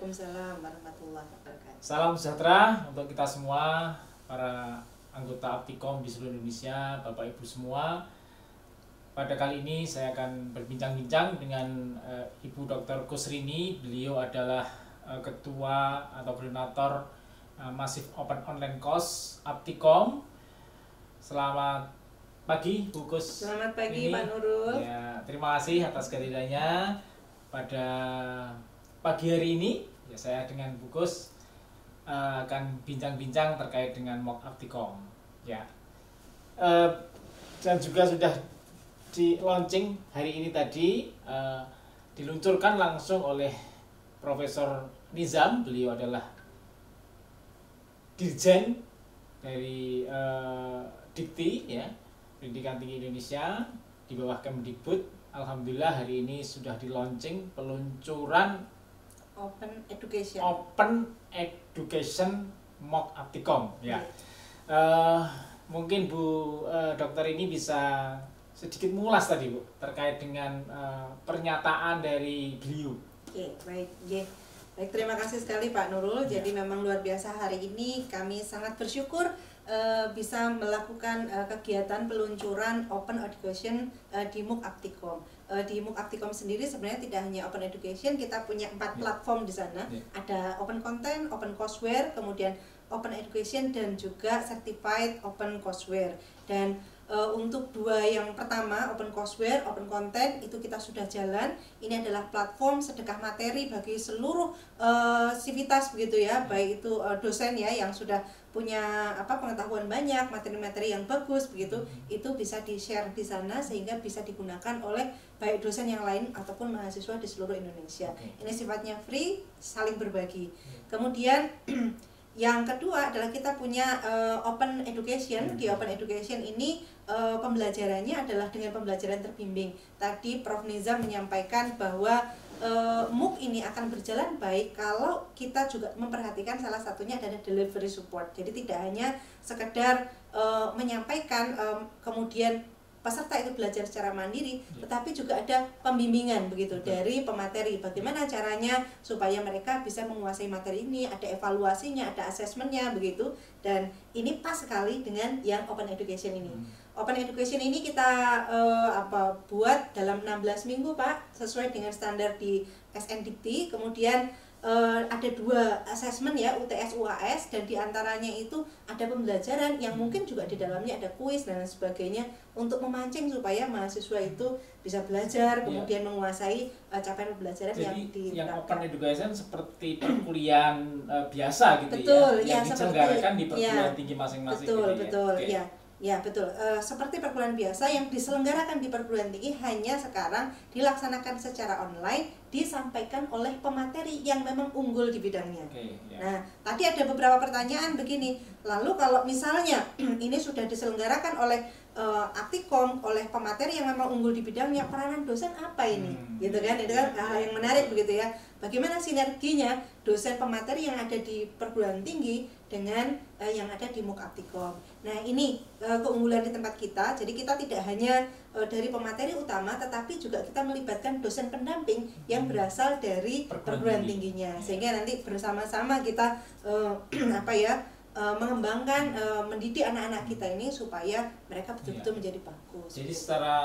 Waalaikumsalam warahmatullahi wabarakatuh. Salam sejahtera untuk kita semua, para anggota Aptikom di seluruh Indonesia, Bapak Ibu semua. Pada kali ini saya akan berbincang-bincang dengan Ibu Dr. Kusrini. Beliau adalah Ketua atau Koordinator Masif Open Online Course Aptikom. Selamat pagi, Bu Kus. Selamat pagi, Ini, Pak Nurul. Ya, terima kasih atas kehadirannya pada pagi hari ini. Ya, saya dengan Bu Kus akan bincang-bincang terkait dengan MOOC Aptikom. Ya, dan juga sudah di launching hari ini tadi, diluncurkan langsung oleh Profesor Nizam. Beliau adalah Dirjen dari Dikti, ya, Pendidikan Tinggi Indonesia di bawah Kemdikbud. Alhamdulillah hari ini sudah di launching peluncuran Open Education MOOC Aptikom, ya. Mungkin Bu Dokter ini bisa sedikit mengulas tadi, Bu, terkait dengan pernyataan dari beliau. Oke, baik. Baik, terima kasih sekali Pak Nurul. Jadi memang luar biasa hari ini kami sangat bersyukur bisa melakukan kegiatan peluncuran Open Education di MOOC Aptikom. Di MOOC Aptikom sendiri sebenarnya tidak hanya Open Education, kita punya 4 platform di sana. Ada Open Content, Open Courseware, kemudian Open Education, dan juga Certified Open Courseware. Dan untuk 2 yang pertama, Open Courseware, Open Content, itu kita sudah jalan. Ini adalah platform sedekah materi bagi seluruh sivitas begitu ya, baik itu dosen ya yang sudah punya pengetahuan banyak, materi-materi yang bagus begitu, itu bisa di-share di sana sehingga bisa digunakan oleh baik dosen yang lain ataupun mahasiswa di seluruh Indonesia. Ini sifatnya free, saling berbagi. Kemudian yang kedua adalah kita punya Open Education. Di Open Education ini pembelajarannya adalah dengan pembelajaran terbimbing. Tadi Prof. Nizam menyampaikan bahwa MOOC ini akan berjalan baik kalau kita juga memperhatikan salah satunya adalah delivery support. Jadi tidak hanya sekedar menyampaikan kemudian peserta itu belajar secara mandiri, tetapi juga ada pembimbingan begitu dari pemateri. Bagaimana caranya supaya mereka bisa menguasai materi ini, ada evaluasinya, ada asesmennya begitu. Dan ini pas sekali dengan yang Open Education ini. Open Education ini kita buat dalam 16 minggu, Pak, sesuai dengan standar di SNDikti. Kemudian ada 2 asesmen ya, UTS, UAS, dan diantaranya itu ada pembelajaran yang mungkin juga di dalamnya ada kuis dan sebagainya untuk memancing supaya mahasiswa itu bisa belajar, kemudian menguasai capaian pembelajaran. Jadi yang Open Education seperti perkuliahan biasa gitu. Betul, yang diselenggarakan di perguruan tinggi masing-masing. Betul. Ya, betul. Seperti perguruan biasa yang diselenggarakan di perguruan tinggi, hanya sekarang dilaksanakan secara online, disampaikan oleh pemateri yang memang unggul di bidangnya. Nah, tadi ada beberapa pertanyaan begini. Lalu kalau misalnya ini sudah diselenggarakan oleh Aptikom, oleh pemateri yang memang unggul di bidangnya, peranan dosen apa ini? Gitu kan? Itu kan hal yang menarik begitu ya. Bagaimana sinerginya dosen pemateri yang ada di perguruan tinggi dengan yang ada di MOOC Aptikom. Nah, ini keunggulan di tempat kita. Jadi kita tidak hanya dari pemateri utama, tetapi juga kita melibatkan dosen pendamping yang berasal dari perguruan tingginya, sehingga nanti bersama-sama kita mengembangkan, mendidik anak-anak kita ini supaya mereka betul-betul menjadi bagus. Jadi secara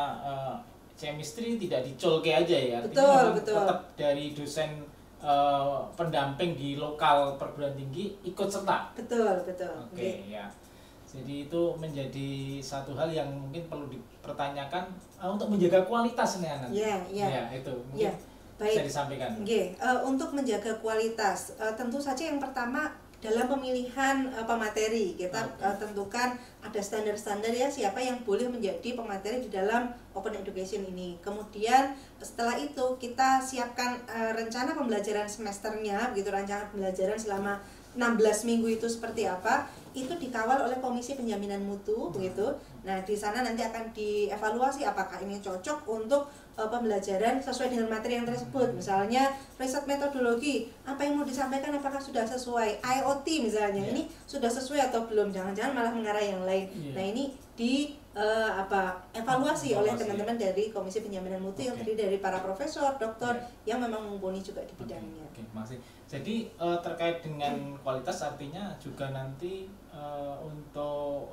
chemistry tidak dicolke aja ya. Betul. Tetap dari dosen pendamping di lokal perguruan tinggi ikut serta. Betul. Ya. Jadi itu menjadi satu hal yang mungkin perlu dipertanyakan untuk menjaga kualitas nih anak. Ya, itu mungkin bisa disampaikan. Untuk menjaga kualitas, tentu saja yang pertama dalam pemilihan pemateri kita tentukan ada standar-standar ya, siapa yang boleh menjadi pemateri di dalam Open Education ini. Kemudian setelah itu kita siapkan rencana pembelajaran semesternya, begitu, rancangan pembelajaran selama 16 minggu itu seperti apa. itu dikawal oleh Komisi Penjaminan Mutu begitu. Nah, di sana nanti akan dievaluasi apakah ini cocok untuk pembelajaran sesuai dengan materi yang tersebut. Misalnya riset metodologi, apa yang mau disampaikan apakah sudah sesuai, IoT misalnya, ini sudah sesuai atau belum, jangan-jangan malah mengarah yang lain. Nah, ini evaluasi oleh teman-teman dari Komisi Penjaminan Mutu yang terdiri dari para profesor, dokter yang memang mumpuni juga di bidangnya. Jadi terkait dengan kualitas artinya juga nanti untuk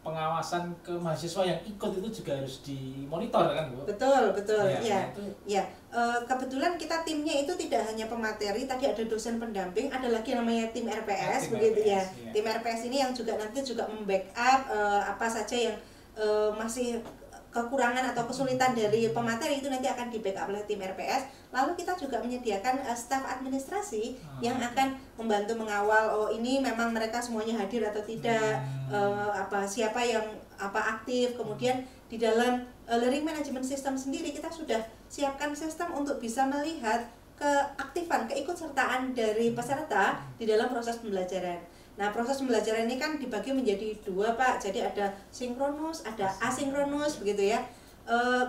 pengawasan ke mahasiswa yang ikut itu juga harus dimonitor kan Bu? Betul. Kebetulan kita timnya itu tidak hanya pemateri, tadi ada dosen pendamping, ada lagi namanya tim RPS begitu ya. Tim RPS ini yang juga nanti juga membackup apa saja yang masih kekurangan atau kesulitan dari pemateri itu nanti akan di-backup oleh tim RPS. Lalu kita juga menyediakan staf administrasi yang akan membantu mengawal ini memang mereka semuanya hadir atau tidak, siapa yang aktif. Kemudian di dalam learning management system sendiri kita sudah siapkan sistem untuk bisa melihat keaktifan, keikutsertaan dari peserta di dalam proses pembelajaran. Nah, proses pembelajaran ini kan dibagi menjadi dua Pak, jadi ada sinkronus, ada asinkronus begitu ya.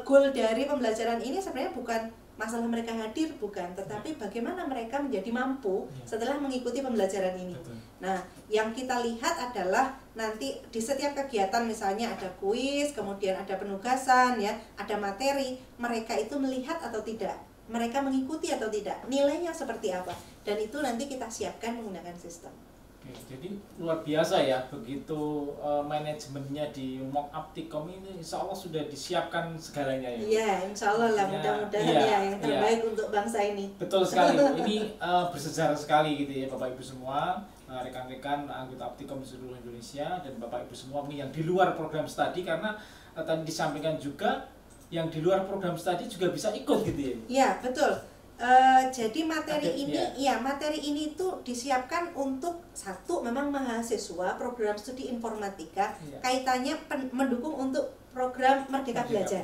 Goal dari pembelajaran ini sebenarnya bukan masalah mereka hadir, bukan, tetapi bagaimana mereka menjadi mampu setelah mengikuti pembelajaran ini. Nah, yang kita lihat adalah nanti di setiap kegiatan misalnya ada kuis, kemudian ada penugasan ya, ada materi, mereka itu melihat atau tidak, mereka mengikuti atau tidak, nilainya seperti apa, dan itu nanti kita siapkan menggunakan sistem. Jadi luar biasa ya, begitu manajemennya di MOOC Aptikom ini insya Allah sudah disiapkan segalanya ya. Iya, insya Allah lah, mudah-mudahan yang terbaik untuk bangsa ini. Betul sekali, ini bersejarah sekali gitu ya Bapak Ibu semua, rekan-rekan anggota Aptikom di seluruh Indonesia dan Bapak Ibu semua ini yang di luar program studi, karena tadi disampaikan juga yang di luar program studi juga bisa ikut gitu ya. Iya, betul. Jadi materi ini tuh disiapkan untuk satu memang mahasiswa program studi informatika, kaitannya mendukung untuk program Merdeka Belajar.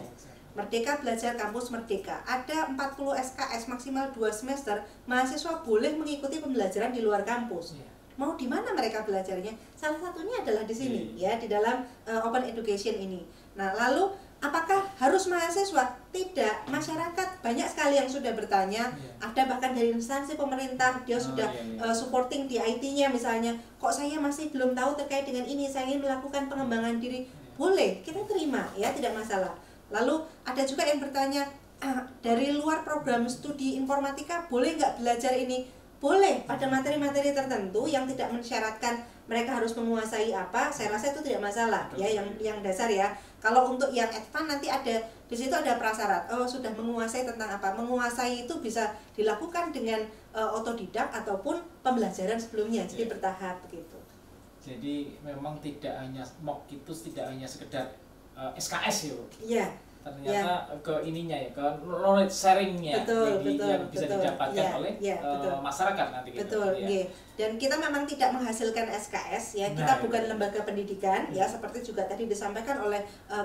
Merdeka Belajar Kampus Merdeka. Ada 40 SKS maksimal 2 semester, mahasiswa boleh mengikuti pembelajaran di luar kampus. Mau di mana mereka belajarnya? Salah satunya adalah di sini ya, di dalam open education ini. Nah, lalu apakah harus mahasiswa? Tidak, masyarakat banyak sekali yang sudah bertanya, ada bahkan dari instansi pemerintah, dia sudah supporting di IT-nya misalnya, kok saya masih belum tahu terkait dengan ini, saya ingin melakukan pengembangan diri. Boleh, kita terima ya, tidak masalah. Lalu ada juga yang bertanya, dari luar program studi informatika boleh nggak belajar ini? Boleh, pada materi-materi tertentu yang tidak mensyaratkan mereka harus menguasai apa, saya rasa itu tidak masalah ya, yang dasar ya. Kalau untuk yang advance nanti ada di situ ada prasyarat. Oh, sudah menguasai tentang apa? Menguasai itu bisa dilakukan dengan otodidak ataupun pembelajaran sebelumnya, jadi bertahap begitu. Jadi memang tidak hanya MOOC itu tidak hanya sekedar SKS ya. Iya. Ternyata ke ininya ya, ke knowledge sharingnya yang bisa didapatkan oleh masyarakat nanti gitu. Betul, dan kita memang tidak menghasilkan SKS ya, kita bukan lembaga pendidikan ya, seperti juga tadi disampaikan oleh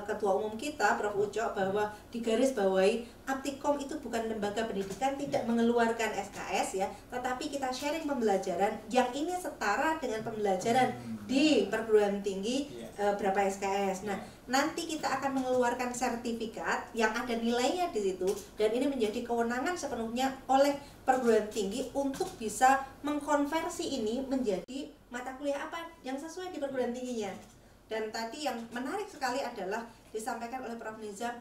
Ketua Umum kita Prof. Uco, bahwa digarisbawahi Aptikom itu bukan lembaga pendidikan, tidak mengeluarkan SKS ya, tetapi kita sharing pembelajaran yang ini setara dengan pembelajaran di perguruan tinggi berapa SKS. Nah, nanti kita akan mengeluarkan sertifikat yang ada nilainya di situ, dan ini menjadi kewenangan sepenuhnya oleh perguruan tinggi untuk bisa mengkonversi ini menjadi mata kuliah apa yang sesuai di perguruan tingginya. Dan tadi yang menarik sekali adalah disampaikan oleh Prof. Nizam,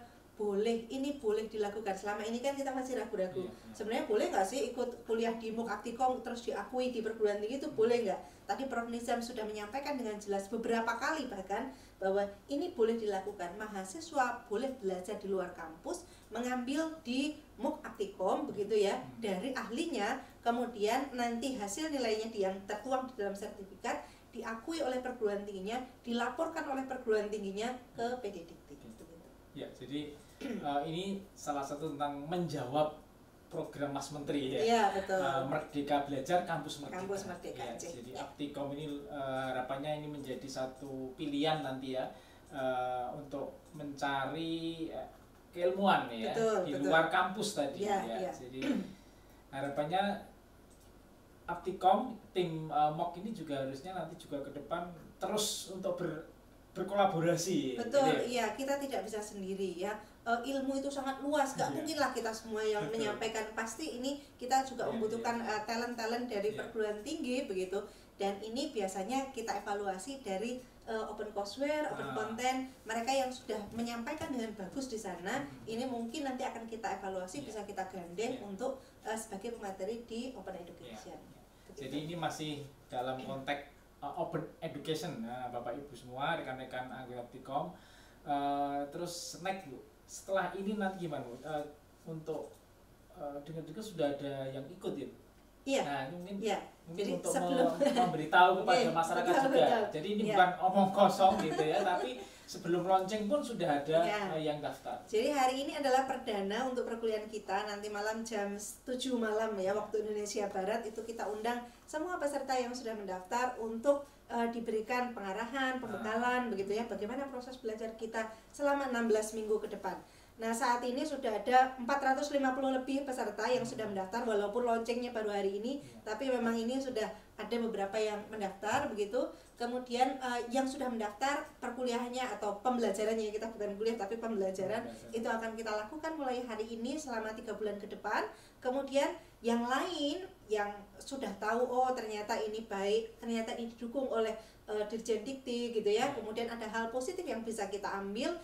ini boleh dilakukan. Selama ini kan kita masih ragu-ragu. Sebenarnya boleh nggak sih ikut kuliah di MOOC Aptikom terus diakui di perguruan tinggi, itu boleh nggak? Tadi Prof. Nizam sudah menyampaikan dengan jelas beberapa kali bahkan bahwa ini boleh dilakukan. Mahasiswa boleh belajar di luar kampus, mengambil di MOOC Aptikom begitu ya, dari ahlinya, kemudian nanti hasil nilainya yang tertuang di dalam sertifikat diakui oleh perguruan tingginya, dilaporkan oleh perguruan tingginya ke PDDikti. Ya, jadi ini salah satu tentang menjawab program Mas Menteri ya. Iya, betul. Merdeka Belajar Kampus Merdeka. Kampus Merdeka. Ya, jadi Aptikom ini harapannya ini menjadi satu pilihan nanti ya untuk mencari keilmuan ya, di luar kampus tadi ya. Jadi harapannya Aptikom, tim MOOC ini juga harusnya nanti juga ke depan terus untuk berkolaborasi. Betul, gitu. iya, kita tidak bisa sendiri ya. Ilmu itu sangat luas, gak mungkinlah kita semua yang menyampaikan. Pasti ini kita juga membutuhkan talent-talent dari perguruan tinggi begitu. Dan ini biasanya kita evaluasi dari open courseware, open content, mereka yang sudah menyampaikan dengan bagus di sana. Ini mungkin nanti akan kita evaluasi, bisa kita gandeng untuk sebagai pemateri di open education. Jadi ini masih dalam konteks open education, Bapak Ibu semua, rekan-rekan anggota Aptikom. Terus next Bu, setelah ini nanti gimana Bu? Untuk dengar-dengar sudah ada yang ikut ya? Iya. Nah, mungkin Jadi untuk sebelum memberitahu kepada masyarakat betul, juga. betul. Jadi ini bukan omong kosong gitu ya, tapi sebelum launching pun sudah ada yang daftar. Jadi hari ini adalah perdana untuk perkuliahan kita. Nanti malam jam 7 malam ya waktu Indonesia Barat itu kita undang semua peserta yang sudah mendaftar untuk diberikan pengarahan, pembekalan begitu ya, bagaimana proses belajar kita selama 16 minggu ke depan. Nah, saat ini sudah ada 450 lebih peserta yang sudah mendaftar, walaupun launchingnya baru hari ini, tapi memang ini sudah ada beberapa yang mendaftar begitu. Kemudian yang sudah mendaftar perkuliahannya atau pembelajarannya, kita bukan kuliah tapi pembelajaran itu akan kita lakukan mulai hari ini selama 3 bulan ke depan. Kemudian yang lain yang sudah tahu, oh ternyata ini baik, ternyata ini didukung oleh Dirjen Dikti gitu ya, kemudian ada hal positif yang bisa kita ambil,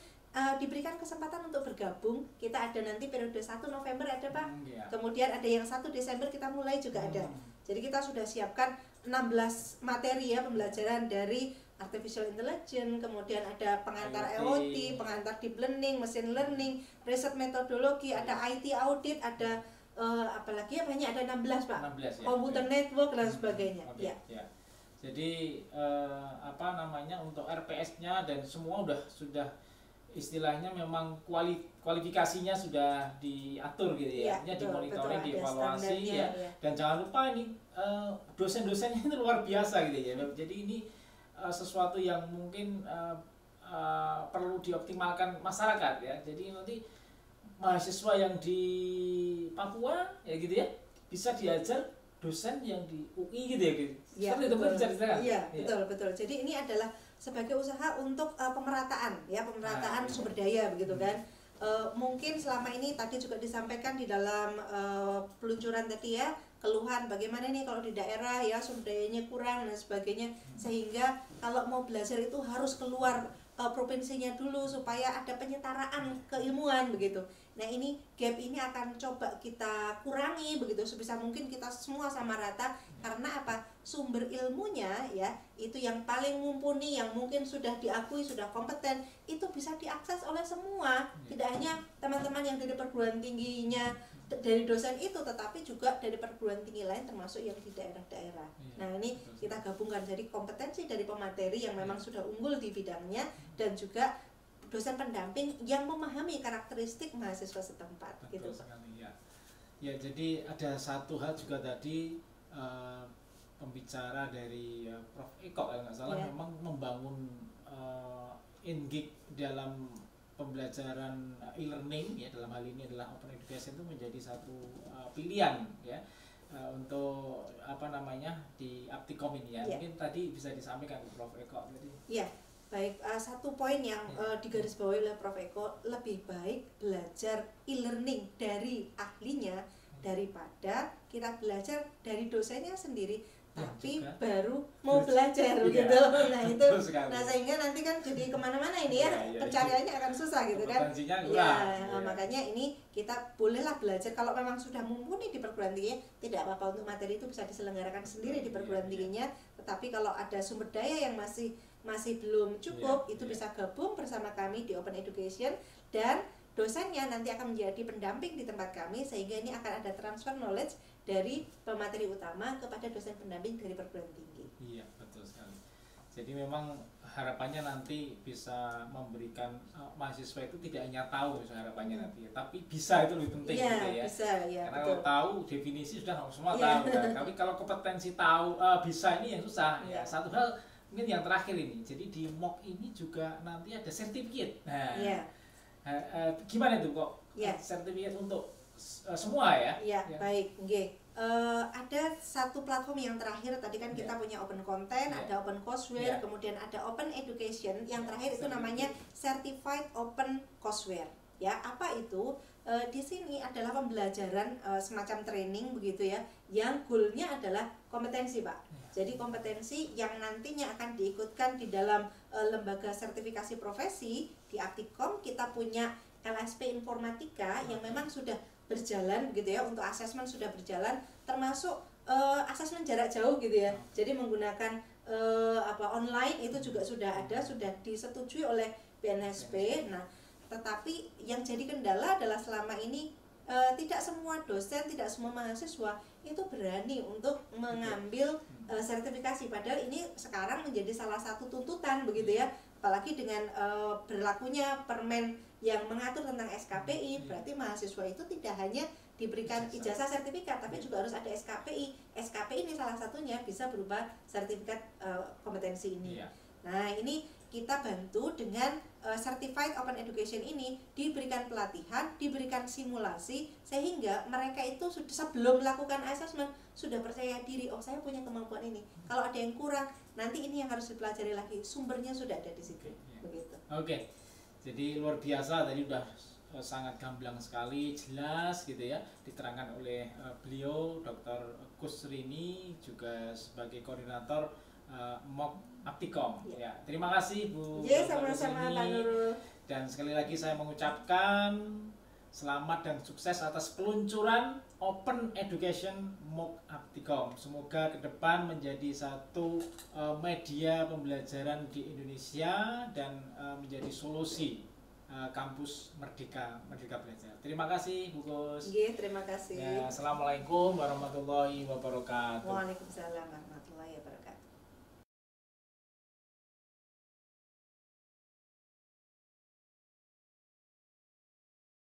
diberikan kesempatan untuk bergabung. Kita ada nanti periode 1 November ada Pak, kemudian ada yang 1 Desember kita mulai juga ada. Jadi kita sudah siapkan 16 materi ya pembelajaran, dari artificial intelligence, kemudian ada pengantar IoT, pengantar deep learning, machine learning, riset metodologi, ada IT audit, ada apalagi ya, banyak, ada 16 Pak, 16, ya. komputer network dan sebagainya. Ya. Jadi apa namanya, untuk RPS-nya dan semua sudah istilahnya memang kualifikasinya sudah diatur gitu ya, dimonitoring, dievaluasi ya. Dan jangan lupa ini dosen-dosennya itu luar biasa gitu ya. Jadi ini sesuatu yang mungkin perlu dioptimalkan masyarakat ya. Jadi nanti mahasiswa yang di Papua ya gitu ya bisa diajar dosen yang di UI gitu ya, gitu. Seperti itu bisa diceritakan. Iya, betul. Jadi ini adalah sebagai usaha untuk pemerataan ya, pemerataan sumber daya begitu kan. Mungkin selama ini tadi juga disampaikan di dalam peluncuran tadi ya, keluhan bagaimana nih kalau di daerah ya sumber dayanya kurang dan sebagainya, sehingga kalau mau belajar itu harus keluar provinsinya dulu supaya ada penyetaraan keilmuan begitu. Nah, ini gap ini akan coba kita kurangi begitu sebisa mungkin, kita semua sama rata. Karena apa? Sumber ilmunya ya itu yang paling mumpuni, yang mungkin sudah diakui, sudah kompeten, itu bisa diakses oleh semua. Tidak hanya teman-teman yang dari perguruan tingginya, dari dosen itu, tetapi juga dari perguruan tinggi lain termasuk yang di daerah-daerah. Nah, ini kita gabungkan, jadi kompetensi dari pemateri yang memang sudah unggul di bidangnya dan juga dosen pendamping yang memahami karakteristik mahasiswa setempat. Betul gitu. sekali ya. Ya, jadi ada satu hal juga tadi pembicara dari Prof. Eko kalau nggak salah, memang membangun Ingik dalam pembelajaran e-learning ya, dalam hal ini adalah open education, itu menjadi satu pilihan ya untuk apa namanya di Aptikom ini ya. Mungkin tadi bisa disampaikan ke Prof. Eko tadi. Iya. Baik, satu poin yang digarisbawahi oleh Prof. Eko, lebih baik belajar e-learning dari ahlinya daripada kita belajar dari dosennya sendiri, tapi baru mau belajar gitu. Nah itu, sehingga nanti kan jadi kemana-mana ini ya, pencariannya akan susah gitu kan. Makanya ini kita bolehlah belajar kalau memang sudah mumpuni di perguruan tinggi, tidak apa-apa untuk materi itu bisa diselenggarakan sendiri di perguruan tingginya. Tetapi kalau ada sumber daya yang masih belum cukup, itu bisa gabung bersama kami di Open Education, dan dosennya nanti akan menjadi pendamping di tempat kami, sehingga ini akan ada transfer knowledge dari pemateri utama kepada dosen pendamping dari perguruan tinggi. Iya, betul sekali. Jadi memang harapannya nanti bisa memberikan mahasiswa itu tidak hanya tahu harapannya nanti, tapi bisa, itu lebih penting gitu ya. Bisa, ya. Karena betul. kalau tahu definisi sudah semua tahu kan. Tapi kalau kompetensi tahu bisa, ini yang susah. Ya, satu hal mungkin yang terakhir ini. Jadi di MOOC ini juga nanti ada sertifikat. Nah, gimana itu kok? Sertifikat untuk semua ya? Baik, ada satu platform yang terakhir tadi kan kita punya open content, ada open courseware, kemudian ada open education, yang terakhir itu namanya certified open courseware. Ya, apa itu? Di sini adalah pembelajaran semacam training begitu ya, yang goalnya adalah kompetensi, Pak. Jadi kompetensi yang nantinya akan diikutkan di dalam lembaga sertifikasi profesi. Di Aptikom kita punya LSP Informatika yang memang sudah berjalan gitu ya, untuk asesmen sudah berjalan, termasuk asesmen jarak jauh gitu ya. Jadi menggunakan online itu juga sudah ada, sudah disetujui oleh BNSP. Nah, tetapi yang jadi kendala adalah selama ini tidak semua dosen, tidak semua mahasiswa itu berani untuk mengambil sertifikasi, padahal ini sekarang menjadi salah satu tuntutan begitu ya, apalagi dengan berlakunya permen yang mengatur tentang SKPI, berarti mahasiswa itu tidak hanya diberikan ijazah sertifikat, tapi juga harus ada SKPI. SKPI ini salah satunya bisa berupa sertifikat kompetensi ini. Nah, ini kita bantu dengan Certified Open Education ini, diberikan pelatihan, diberikan simulasi, sehingga mereka itu sebelum melakukan assessment sudah percaya diri, oh saya punya kemampuan ini. Kalau ada yang kurang, nanti ini yang harus dipelajari lagi, sumbernya sudah ada di situ. Begitu. Oke. Jadi luar biasa, tadi udah sangat gamblang sekali, jelas gitu ya, diterangkan oleh beliau Dr. Kusrini, juga sebagai koordinator MOOC Aptikom. Ya, terima kasih Bu. Sama-sama Pak Nurul. Dan sekali lagi saya mengucapkan selamat dan sukses atas peluncuran Open Education MOOC Aptikom. Semoga ke depan menjadi satu media pembelajaran di Indonesia dan menjadi solusi kampus Merdeka Belajar. Terima kasih Bu Gus. Terima kasih. Ya, Assalamualaikum warahmatullahi wabarakatuh. Waalaikumsalam.